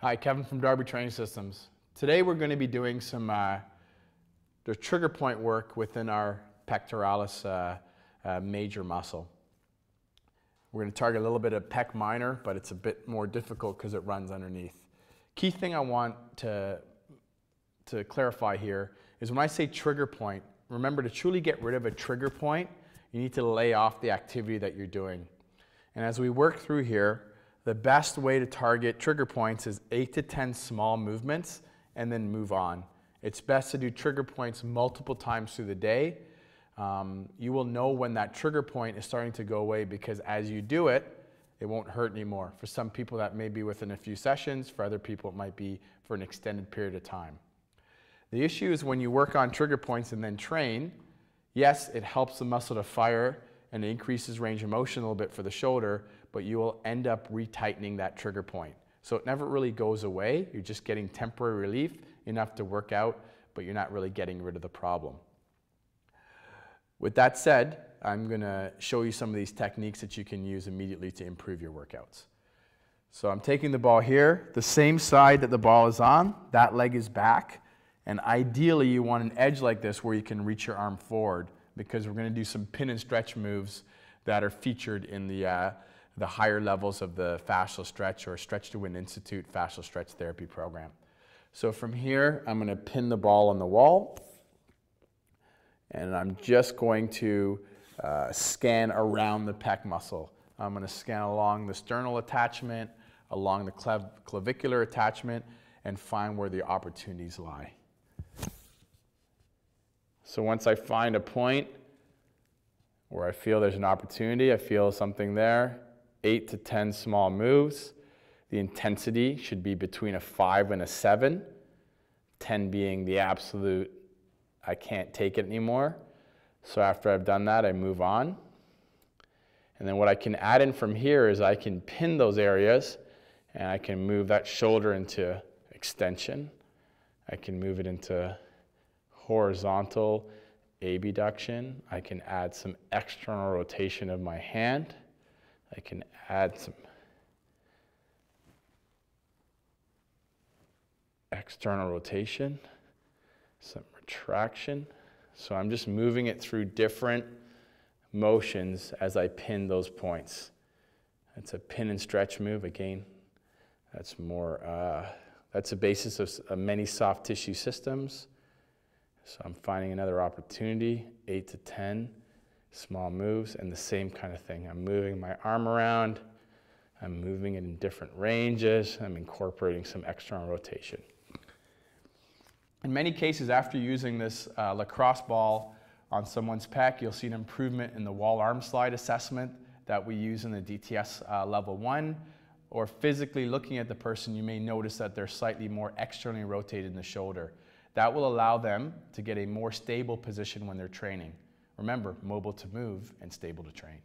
Hi, Kevin from Darby Training Systems. Today we're going to be doing some the trigger point work within our pectoralis major muscle. We're going to target a little bit of pec minor, but it's a bit more difficult because it runs underneath. Key thing I want to clarify here is when I say trigger point, remember to truly get rid of a trigger point, you need to lay off the activity that you're doing. And as we work through here, the best way to target trigger points is 8 to 10 small movements and then move on. It's best to do trigger points multiple times through the day. You will know when that trigger point is starting to go away because as you do it, it won't hurt anymore. For some people that may be within a few sessions, for other people it might be for an extended period of time. The issue is when you work on trigger points and then train, yes, it helps the muscle to fire and it increases range of motion a little bit for the shoulder, but you will end up retightening that trigger point. So it never really goes away. You're just getting temporary relief, enough to work out, but you're not really getting rid of the problem. With that said, I'm going to show you some of these techniques that you can use immediately to improve your workouts. So I'm taking the ball here, the same side that the ball is on, that leg is back, and ideally you want an edge like this where you can reach your arm forward, because we're going to do some pin and stretch moves that are featured in the higher levels of the Fascial Stretch or Stretch to Win Institute Fascial Stretch Therapy Program. So from here, I'm going to pin the ball on the wall, and I'm just going to scan around the pec muscle. I'm going to scan along the sternal attachment, along the clavicular attachment, and find where the opportunities lie. So once I find a point where I feel there's an opportunity, I feel something there, 8 to 10 small moves. The intensity should be between a 5 and a 7, 10 being the absolute, I can't take it anymore. So after I've done that, I move on. And then what I can add in from here is I can pin those areas and I can move that shoulder into extension. I can move it into horizontal abduction. I can add some external rotation of my hand. I can add some external rotation, some retraction. So I'm just moving it through different motions as I pin those points. It's a pin and stretch move. Again, that's more, that's the basis of many soft tissue systems. So I'm finding another opportunity, 8 to 10 small moves, and the same kind of thing. I'm moving my arm around, I'm moving it in different ranges, I'm incorporating some external rotation. In many cases, after using this lacrosse ball on someone's pec, you'll see an improvement in the wall arm slide assessment that we use in the DTS level 1, or physically looking at the person, you may notice that they're slightly more externally rotated in the shoulder. That will allow them to get a more stable position when they're training. Remember, mobile to move and stable to train.